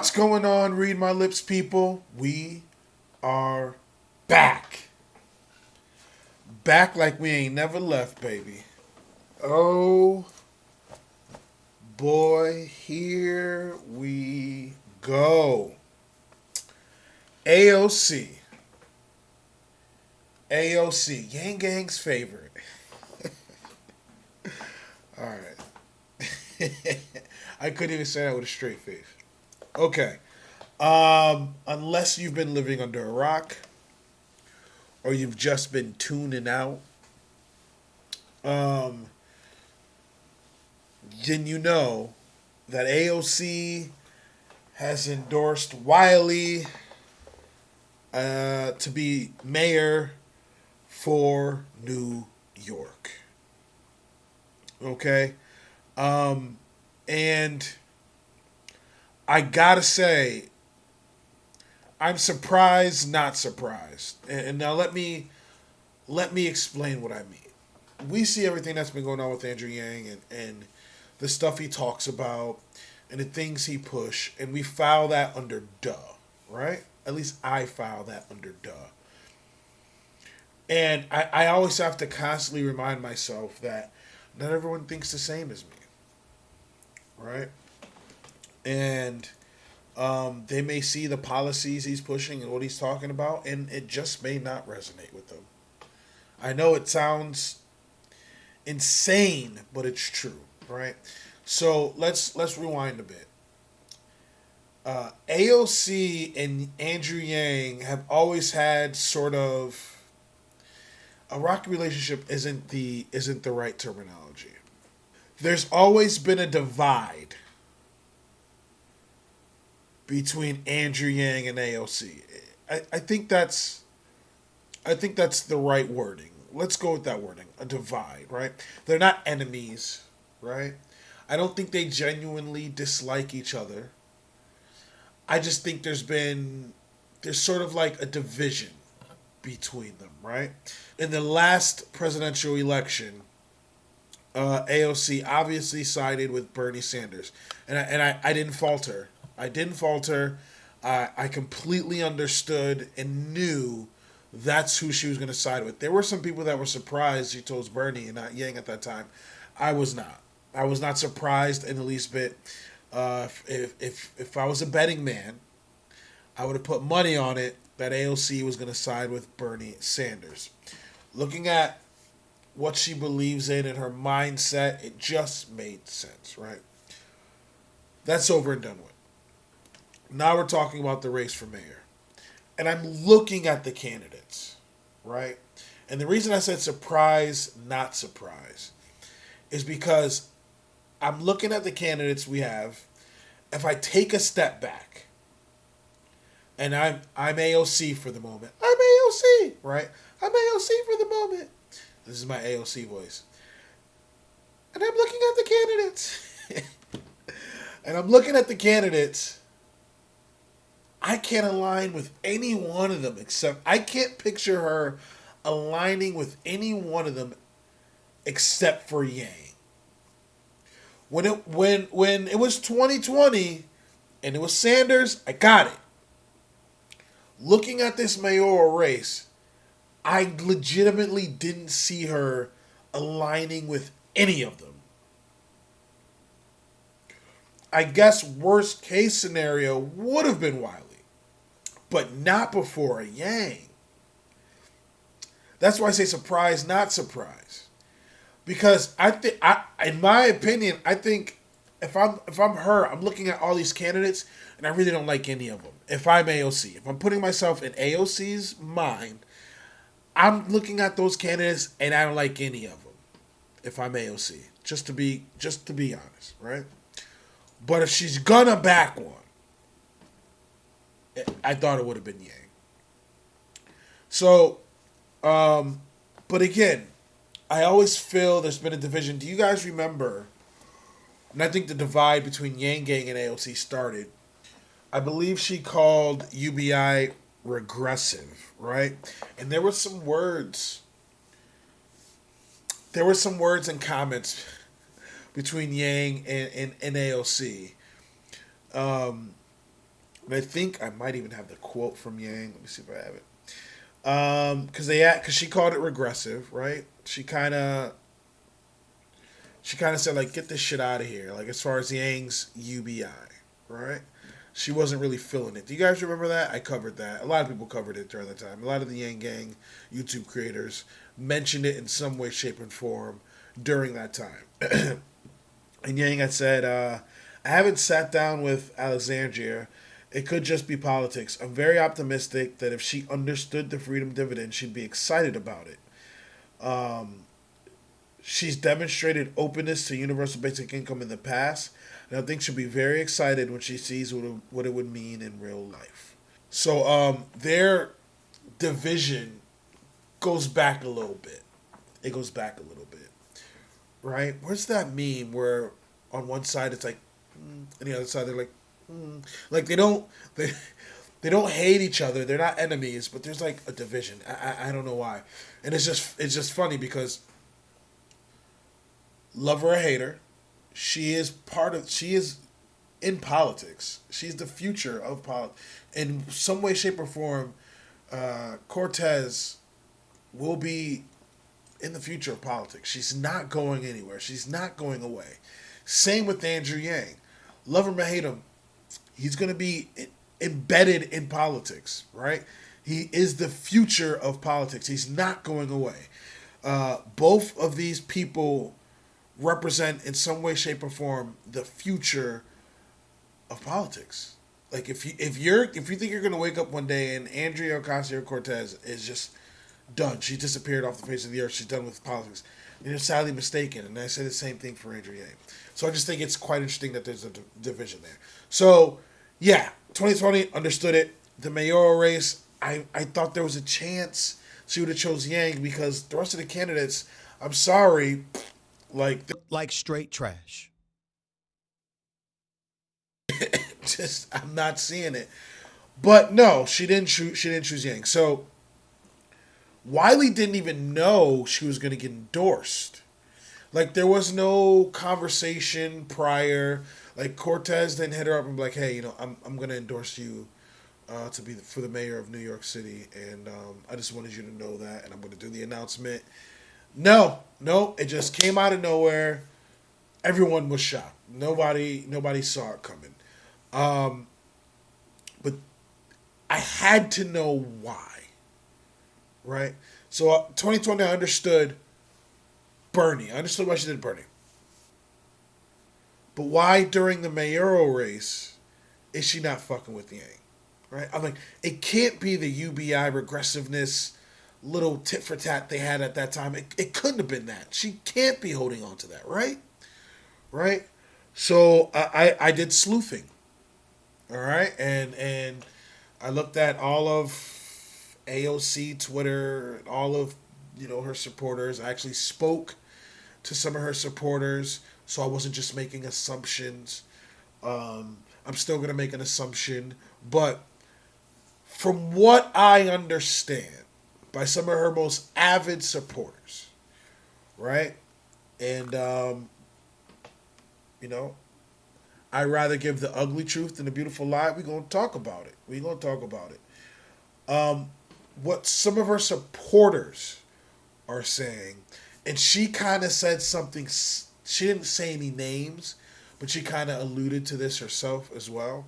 What's going on, Read My Lips people? We are back. Back like we ain't never left, baby. Oh boy, here we go. AOC. AOC, Yang Gang's favorite. Alright. I couldn't even say that with a straight face. Okay. Unless you've been living under a rock or you've just been tuning out, um, then you know that AOC has endorsed Wiley to be mayor for New York. Okay? And I gotta say, I'm surprised, not surprised. And now let me explain what I mean. We see everything that's been going on with Andrew Yang and the stuff he talks about and the things he push, and we file that under duh, right? At least I file that under duh. And I always have to constantly remind myself that not everyone thinks the same as me, right? And they may see the policies he's pushing and what he's talking about, and it just may not resonate with them. I know it sounds insane, but it's true, right? So let's rewind a bit. AOC and Andrew Yang have always had sort of a rocky relationship. Isn't the right terminology. There's always been a divide between Andrew Yang and AOC. I think that's the right wording. Let's go with that wording. A divide, right? They're not enemies, right? I don't think they genuinely dislike each other. I just think there's sort of like a division between them, right? In the last presidential election, AOC obviously sided with Bernie Sanders, and I didn't falter. I didn't falter. I completely understood and knew that's who she was going to side with. There were some people that were surprised she chose Bernie and not Yang at that time. I was not. I was not surprised in the least bit. If I was a betting man, I would have put money on it that AOC was going to side with Bernie Sanders. Looking at what she believes in and her mindset, it just made sense, right? That's over and done with. Now we're talking about the race for mayor. And I'm looking at the candidates, right? And the reason I said surprise, not surprise, is because I'm looking at the candidates we have. If I take a step back, and I'm AOC for the moment. I'm AOC, right? I'm AOC for the moment. This is my AOC voice. And I'm looking at the candidates. And I'm looking at the candidates. I can't align with any one of them except I can't picture her aligning with any one of them except for Yang. When it was 2020 and it was Sanders, I got it. Looking at this mayoral race, I legitimately didn't see her aligning with any of them. I guess worst case scenario would have been Wiley, but not before a Yang. That's why I say surprise, not surprise. Because in my opinion, I think if I'm her, I'm looking at all these candidates and I really don't like any of them. If I'm AOC, if I'm putting myself in AOC's mind, I'm looking at those candidates and I don't like any of them. If I'm AOC, just to be honest, right? But if she's gonna back one, I thought it would have been Yang. So, but again, I always feel there's been a division. Do you guys remember? And I think the divide between Yang Gang and AOC started. I believe she called UBI regressive, right? And there were some words. There were some words and comments between Yang and AOC And I think I might even have the quote from Yang. Let me see if I have it. Because she called it regressive, right? She kind of said like, get this shit out of here. Like as far as Yang's UBI, right? She wasn't really feeling it. Do you guys remember that? I covered that. A lot of people covered it during the time. A lot of the Yang Gang YouTube creators mentioned it in some way, shape, and form during that time. And Yang had said, I haven't sat down with Alexandria. It could just be politics. I'm very optimistic that if she understood the freedom dividend, she'd be excited about it. Um, she's demonstrated openness to universal basic income in the past, and I think she'll be very excited when she sees what it would mean in real life. So their division goes back a little bit. It goes back a little bit, right? Where's that meme where on one side it's like, and the other side they're like, like they they don't hate each other. They're not enemies, but there's like a division. I don't know why, and it's just funny because love her or hate her, she is in politics. She's the future of politics. In some way, shape, or form, Cortez will be in the future of politics. She's not going anywhere. She's not going away. Same with Andrew Yang. Love him or hate him, he's going to be embedded in politics, right? He is the future of politics. He's not going away. Both of these people represent, in some way, shape, or form, the future of politics. Like if you think you're going to wake up one day and Andrea Ocasio-Cortez is just done, she disappeared off the face of the earth, she's done with politics, you're sadly mistaken. And I say the same thing for Andrea Yang. So I just think it's quite interesting that there's a division there. So yeah, 2020 understood it. The mayoral race, I thought there was a chance she would have chose Yang because the rest of the candidates, I'm sorry, like straight trash. just I'm not seeing it. But no, she didn't choose. She didn't choose Yang. So Wiley didn't even know she was going to get endorsed. Like there was no conversation prior. Like Cortez didn't hit her up and be like, "Hey, I'm going to endorse you to be for the mayor of New York City, and I just wanted you to know that, and I'm going to do the announcement." No, no, it just came out of nowhere. Everyone was shocked. Nobody saw it coming. Um, but I had to know why, right? So 2020, I understood Bernie. I understood why she did Bernie. But why during the mayoral race is she not fucking with Yang? Right? I'm like, it can't be the UBI regressiveness little tit for tat they had at that time. It couldn't have been that. She can't be holding on to that, right? Right? So I did sleuthing. All right, and I looked at all of AOC Twitter, all of her supporters. I actually spoke to some of her supporters, so I wasn't just making assumptions. I'm still gonna make an assumption, but from what I understand, by some of her most avid supporters, right, and you know, I'd rather give the ugly truth than the beautiful lie. We're gonna talk about it. We're gonna talk about it. Um, what some of her supporters are saying, and she kind of said something. She didn't say any names, but she kind of alluded to this herself as well.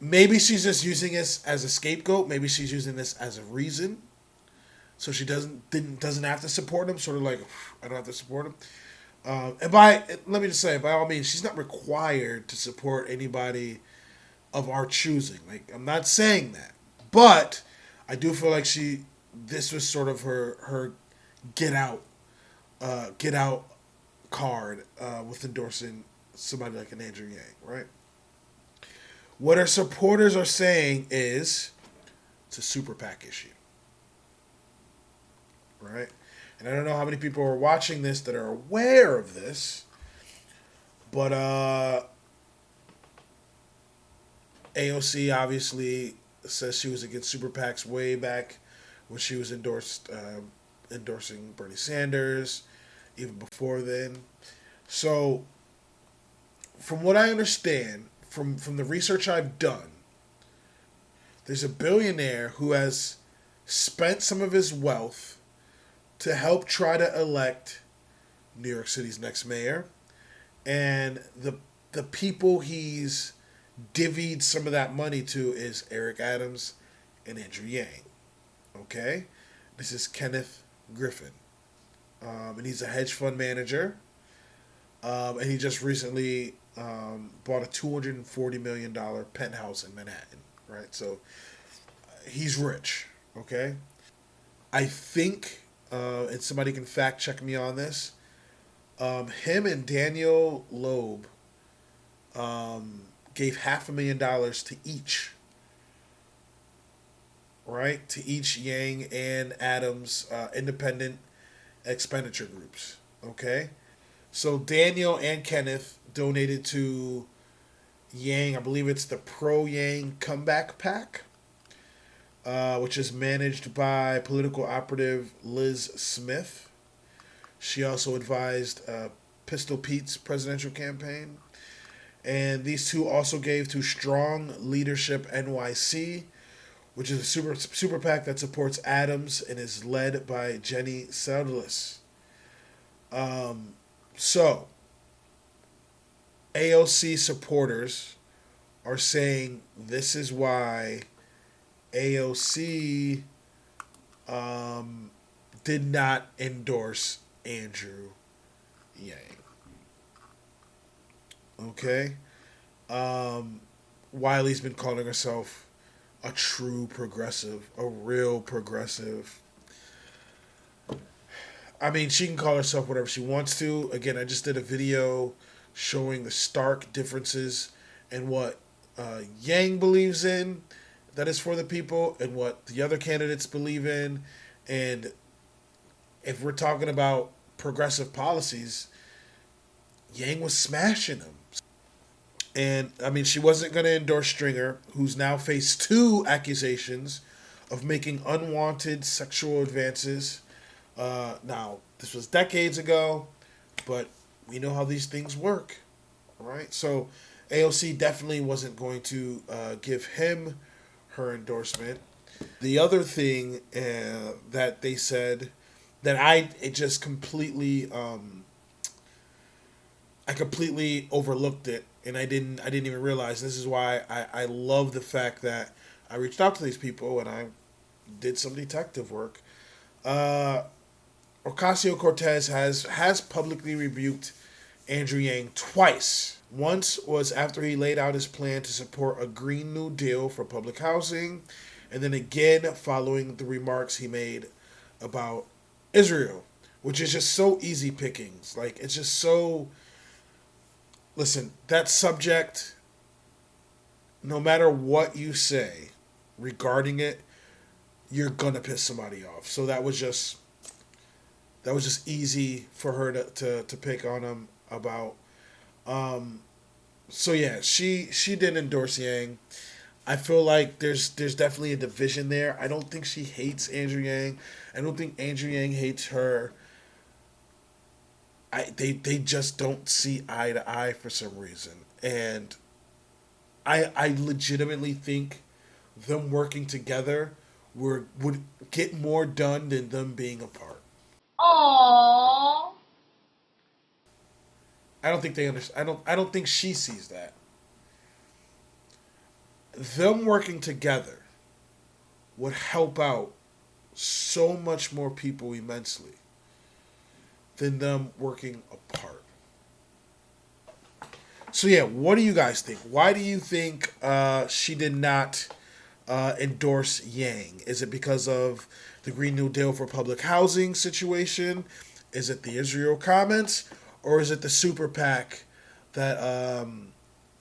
Maybe she's just using this as a scapegoat. Maybe she's using this as a reason, so she doesn't have to support him. Sort of like, I don't have to support him. And let me just say, by all means, she's not required to support anybody of our choosing. Like, I'm not saying that, but I do feel like this was sort of her get out card with endorsing somebody like an Andrew Yang, right? What her supporters are saying is it's a super PAC issue, right? And I don't know how many people are watching this that are aware of this, but AOC obviously says she was against super PACs way back when she was endorsing Bernie Sanders, even before then. So, from what I understand, from the research I've done, there's a billionaire who has spent some of his wealth to help try to elect New York City's next mayor, and the people he's divvied some of that money to is Eric Adams and Andrew Yang. Okay, this is Kenneth Griffin, and he's a hedge fund manager, and he just recently bought a $240 million penthouse in Manhattan. Right, so he's rich. Okay, I think, and somebody can fact check me on this. Him and Daniel Loeb gave $500,000 to each. Right, to each Yang and Adams independent expenditure groups. Okay, so Daniel and Kenneth donated to Yang. I believe it's the Pro Yang Comeback PAC, which is managed by political operative Liz Smith. She also advised Pistol Pete's presidential campaign. And these two also gave to Strong Leadership NYC, which is a super PAC that supports Adams and is led by Jenny Seidlis. So, AOC supporters are saying this is why AOC did not endorse Andrew Yang. Okay? Wiley's been calling herself a true progressive, a real progressive. I mean, she can call herself whatever she wants to. Again, I just did a video showing the stark differences in what Yang believes in, that is for the people, and what the other candidates believe in. And if we're talking about progressive policies, Yang was smashing them. And, I mean, she wasn't going to endorse Stringer, who's now faced 2 accusations of making unwanted sexual advances. Now, this was decades ago, but we know how these things work, right? So, AOC definitely wasn't going to give him her endorsement. The other thing that they said that it just completely, I completely overlooked it, and I didn't even realize. This is why I love the fact that I reached out to these people and I did some detective work. Ocasio-Cortez has publicly rebuked Andrew Yang twice. Once was after he laid out his plan to support a Green New Deal for public housing, and then again following the remarks he made about Israel, which is just so easy pickings. Like, it's just so... Listen, that subject, no matter what you say regarding it, you're gonna piss somebody off. So that was just easy for her to pick on him about. So yeah, she did endorse Yang. I feel like there's definitely a division there. I don't think she hates Andrew Yang. I don't think Andrew Yang hates her. They just don't see eye to eye for some reason. And I legitimately think them working together would get more done than them being apart. Aww. I don't think they understand. I don't think she sees that. Them working together would help out so much more people immensely than them working apart. So yeah, what do you guys think? Why do you think she did not endorse Yang? Is it because of the Green New Deal for public housing situation? Is it the Israel comments? Or is it the super PAC that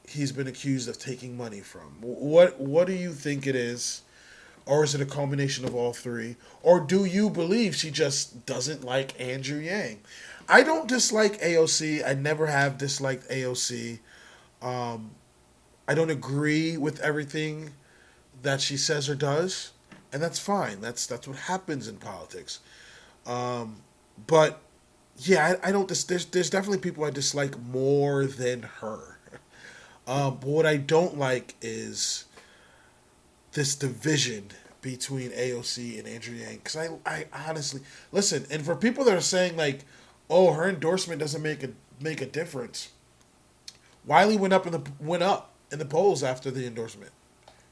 he's been accused of taking money from? What do you think it is? Or is it a combination of all three? Or do you believe she just doesn't like Andrew Yang? I don't dislike AOC. I never have disliked AOC. I don't agree with everything that she says or does, and that's fine. That's what happens in politics. But yeah, I don't. There's definitely people I dislike more than her. But what I don't like is this division between AOC and Andrew Yang. Because I honestly listen, and for people that are saying like, "Oh, her endorsement doesn't make a difference," Wiley went up in the polls after the endorsement.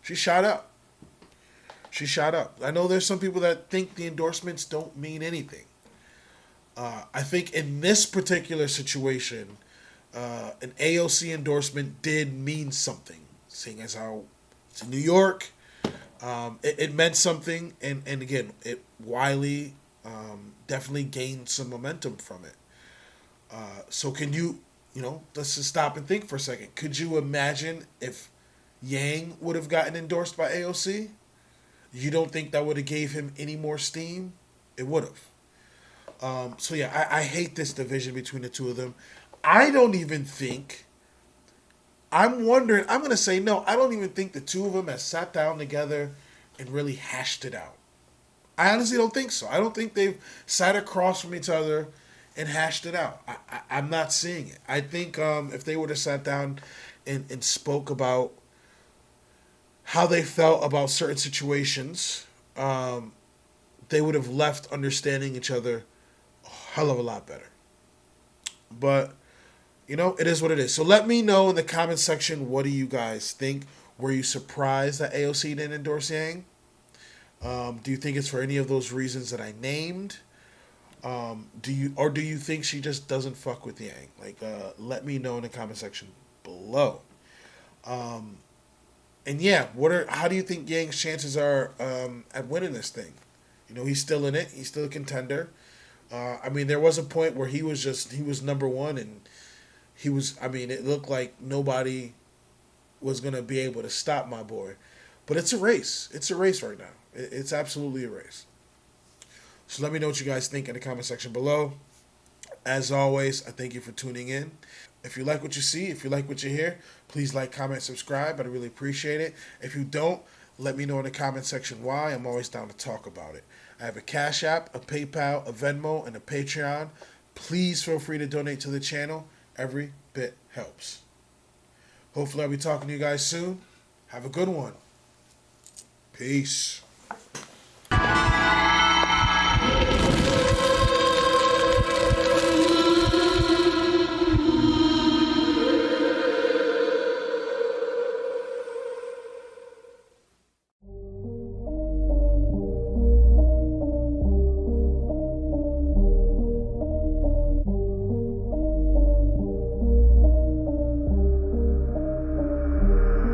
She shot up. She shot up. I know there's some people that think the endorsements don't mean anything. I think in this particular situation, an AOC endorsement did mean something, seeing as how it's in New York. It meant something, and again, Wiley definitely gained some momentum from it. So can you let's just stop and think for a second. Could you imagine if Yang would have gotten endorsed by AOC? You don't think that would have gave him any more steam? It would have. So yeah, I hate this division between the two of them. I don't even think. I'm wondering. I'm gonna say no. I don't even think the two of them have sat down together and really hashed it out. I honestly don't think so. I don't think they've sat across from each other and hashed it out. I'm not seeing it. I think if they would have sat down and spoke about how they felt about certain situations, they would have left understanding each other a hell of a lot better. But, it is what it is. So let me know in the comment section, what do you guys think? Were you surprised that AOC didn't endorse Yang? Do you think it's for any of those reasons that I named? Do you think she just doesn't fuck with Yang? Let me know in the comment section below. And yeah, how do you think Yang's chances are at winning this thing? He's still in it. He's still a contender. There was a point where he was number one, and it looked like nobody was going to be able to stop my boy. But it's a race. It's a race right now. It's absolutely a race. So let me know what you guys think in the comment section below. As always, I thank you for tuning in. If you like what you see, if you like what you hear, please like, comment, subscribe. I'd really appreciate it. If you don't, let me know in the comment section why. I'm always down to talk about it. I have a Cash App, a PayPal, a Venmo, and a Patreon. Please feel free to donate to the channel. Every bit helps. Hopefully I'll be talking to you guys soon. Have a good one. Peace.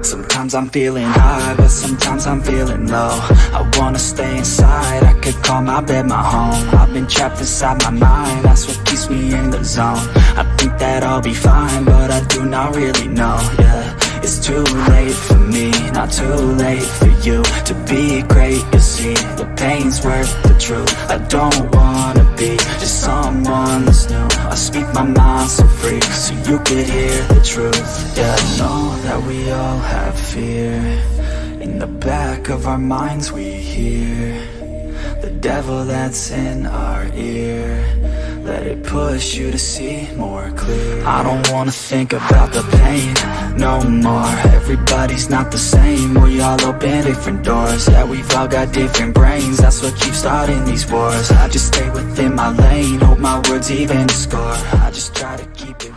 Sometimes I'm feeling high, but sometimes I'm feeling low. I wanna stay inside, I could call my bed my home. I've been trapped inside my mind, that's what keeps me in the zone. I think that I'll be fine, but I do not really know, yeah. It's too late for me, not too late for you. To be great, you'll see, the pain's worth the truth. I don't wanna be just someone that's new. I speak my mind so free, so you could hear the truth. Yeah, I know that we all have fear. In the back of our minds we hear the devil that's in our ear. Let it push you to see more clear. I don't wanna think about the pain no more. Everybody's not the same. We all open different doors. Yeah, we've all got different brains. That's what keeps starting these wars. I just stay within my lane, hope my words even score. I just try to keep it